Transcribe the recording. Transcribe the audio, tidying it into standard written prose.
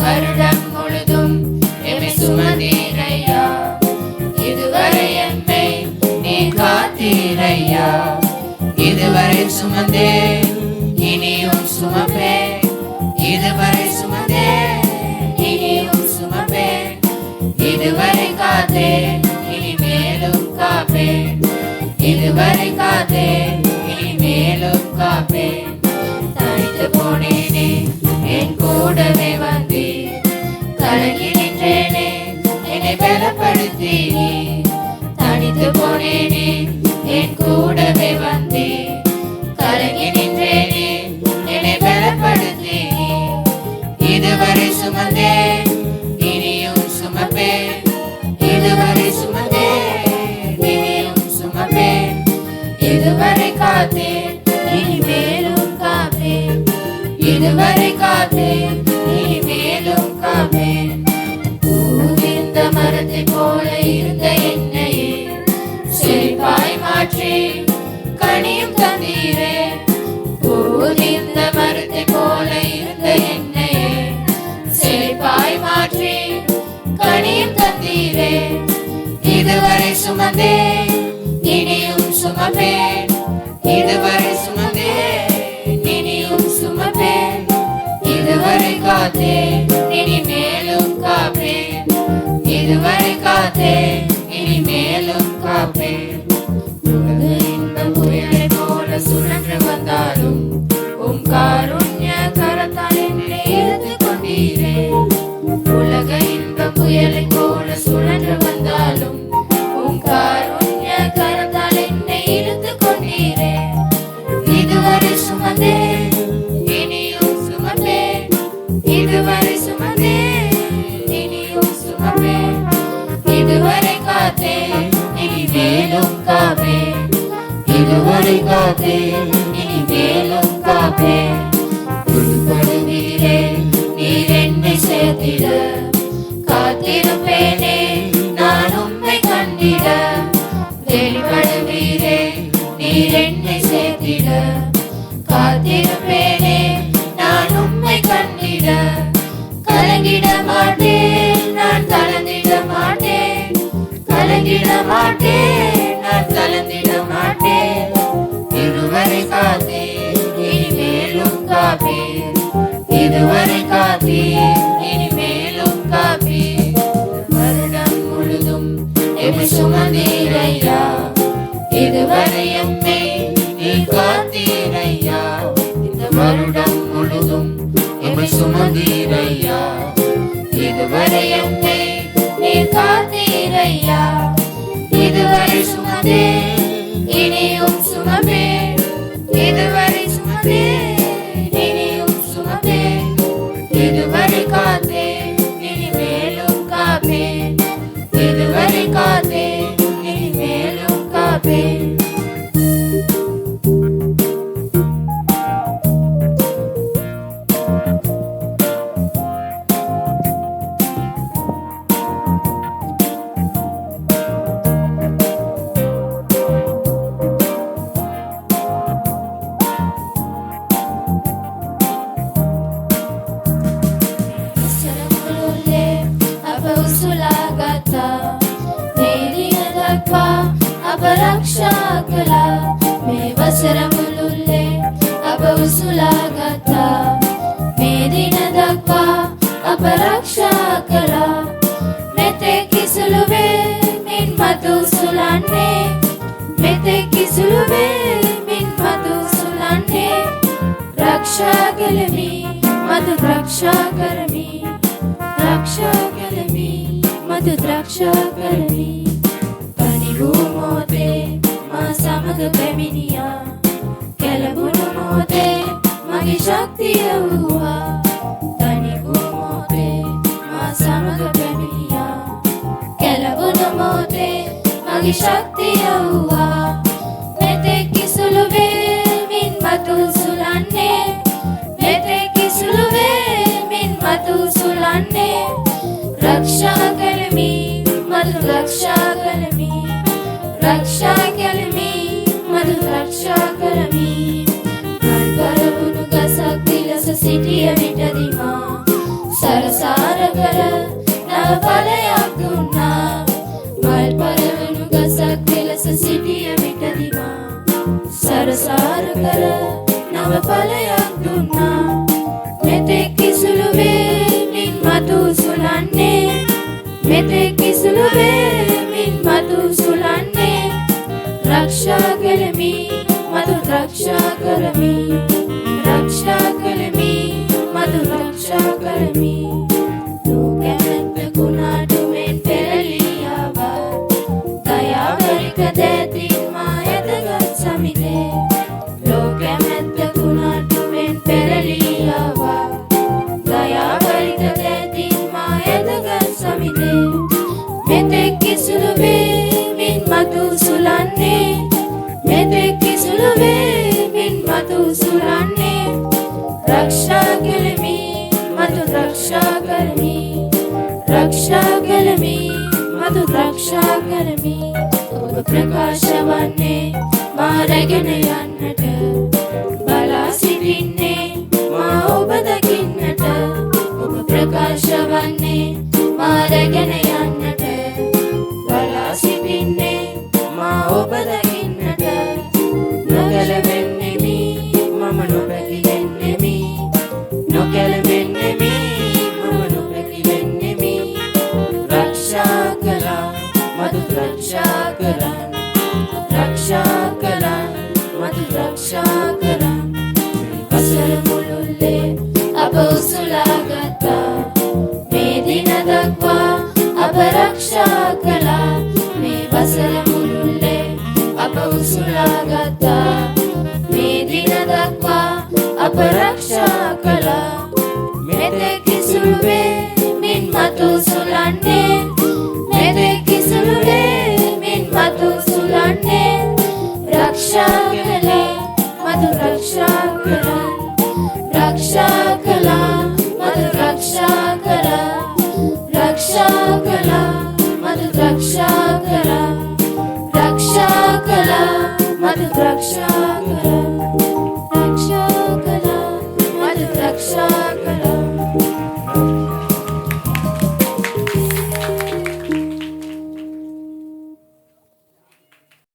வருடம் முழுதும் எம்மை சுமந்தீரையா, இதுவரை எம்மை நீ காத்தீரையா. இதுவரை சுமந்தேன் இனியும் சுமப்பேன், இதுவரை சுமந்தேன் இனியும் சுமப்பேன். இதுவரை காத்தேன் இனிமேலும் காப்பேன், இதுவரை காத்தேன் இனிமேலும் காப்பேன். தனித்து போனேனே என் கூடவே வந்தீர், கலங்கி நின்றேனே என்னை பலப்படுத்தீர். தனித்து போனேனே என் கூடவே வந்தீர், கலங்கி நின்றேனே என்னை பலப்படுத்தீர். இதுவரை சுமந்தேன் இனியும் சுமப்பேன், இதுவரை சுமந்தேன் இனியும் சுமப்பேன். இதுவரை காத்தேன் இனிமேலும் காப்பேன், இதுவரை காத்தேன் இனிமேலும் காப்பேன். பூவிந்த மரத்தை போல இருந்த என்னையே செழிப்பாய் மாற்றி கனியும் தந்தீரே. பூவிந்த மரத்தை போல இருந்த என்னையே செழிப்பாய் மாற்றி கனியும் தந்தீரே. இதுவரை சுமந்தேன் இனியும் சுமப்பேன், இதுவரை சுமந்தேன் இனியும் சுமப்பேன். இதுவரை காத்தேன் இனிமேலும் காப்பேன், இதுவரை காத்தேன் இனிமேலும் காப்பேன். உலக இன்பம் புயலை போல சுழன்று வந்தாலும் உம் காருண்ய கரத்தால் என்னை இழுத்து கொண்டீரே. உலக இன்பம் புயலை போல சுழன்று வந்தாலும் உம் காருண்ய கரத்தால் என்னை இழுத்து கொண்டீரே. இதுவரை சுமந்தேன் இனியும் சுமப்பேன், இதுவரை சுமந்தேன் இனியும் சுமப்பேன். இதுவரை காத்தேன் இனிமேலும் காப்பேன், இதுவரை காத்தேன் இனிமேலும் காப்பேன். உட்படுவீரே நீர் என்னை சேர்த்திட, காத்திருப்பேனே நான் உம்மை கண்டிட. வெளிப்படுவீரே நீர் என்னை சேர்த்திட, காத்திருப்பேனே நான் உம்மை கண்டிட. கலங்கிட மாட்டேன் நான் தளர்ந்திட மாட்டேன், கலங்கிட மாட்டேன் நான் தளர்ந்திட மாட்டேன். இதுவரை காத்தேன் இனிமேலும் காப்பேன், இதுவரை காத்தேன் இனிமேலும் காப்பேன். வருடம் முழுதும் எம்மை சுமந்தீரையா, இதுவரை எம்மை நீ காத்தீரையா. இந்த வருடம் முழுதும் எம்மை சுமந்தீரையா, இதுவரை எம்மை நீ காத்தீரையா. இதுவரை சுமந்தேன் இனியும் சுமப்பேன், இதுவரை சுமந்தேன் இனியும் சுமப்பேன். இதுவரை காத்தேன் இனிமேலும் காப்பேன், இதுவரை காத்தேன் இனிமேலும் காப்பேன். Abaraksha me vasaramulle abasulagata medina dakwa abaraksha kala mete kisuluve min matu sulanne mete kisuluve min matu sulanne raksha galmi madu raksha karmi raksha galmi madu raksha karmi. Mote ma samaga peminiya kelabunu mote magi shaktiya huwa. Tani mote ma samaga peminiya kelabunu mote magi shaktiya huwa. Mete kisuluve min matu sulanne mete kisuluve min matu sulanne raksha kalmi madu raksha kalmi raksha kalmi madu raksha kalmi. Parabunu gasak dilasa sitiya vitadima සරසාර කර නව ඵලයක් දුන්නා මල් පරවනු ගසක් දෙලස සිටිය විටදිමා සරසාර කර නව ඵලයක් දුන්නා මෙතෙක් කිසුළු වේමින් මතු සුලන්නේ මෙතෙක් කිසුළු වේමින් මතු සුලන්නේ රක්ෂා කළමි මතු රක්ෂා කරමි රක්ෂා කළමි මතු රක්ෂා කරමි දුකැමැත්ත කුණාටුවෙන් පෙරළී ආවා දයාවරික දැතින් මා ඇදගත් සමිතේ ලෝකැමැත්ත කුණාටුවෙන් පෙරළී ආවා දයාවරික දැතින් මා ඇදගත් සමිතේ මෙතෙක් කිසුළු වේමින් මතු සුලන්නේ මෙතෙක් කිසුළු වේමින් මතු සුලන්නේ රක්ෂා කළමි මතු රක්ෂා කරමි රක්ෂා කළමි මතු රක්ෂා කරමි ඔබ ප්‍රකාශ වන්නේ මා රැගෙන යන්නට බලා සිටින්නේ මා ඔබ දකින්නට ඔබ ප්‍රකාශ වන්නේ මා රැගෙන යන්නට බලා සිටින්නේ මා ඔබ දකින්නට නොගැලවෙන්නෙමි මම නොපැකිලෙන්නෙමි නොගැලවෙන්නෙමි මම නොපැකිලෙන්නෙමි රක්ෂා කළා මතු රක්ෂා කරන් රක්ෂා කළා මතු රක්ෂා කරන් වසර මුළුල්ලේ අප උසුලා ගත්තා මේ දින දක්වා අප රක්ෂා කළා මේ වසර මුළුල්ලේ අප උසුලා ගත්තා මේ දින දක්වා අප රක්ෂා කළා මෙතෙක් කිසුළු වේමින් මතු සුලන්නේ මෙතෙක් කිසුළු වේමින් මතු සුලන්නේ රක්ෂා කළේ මතු රක්ෂා කළා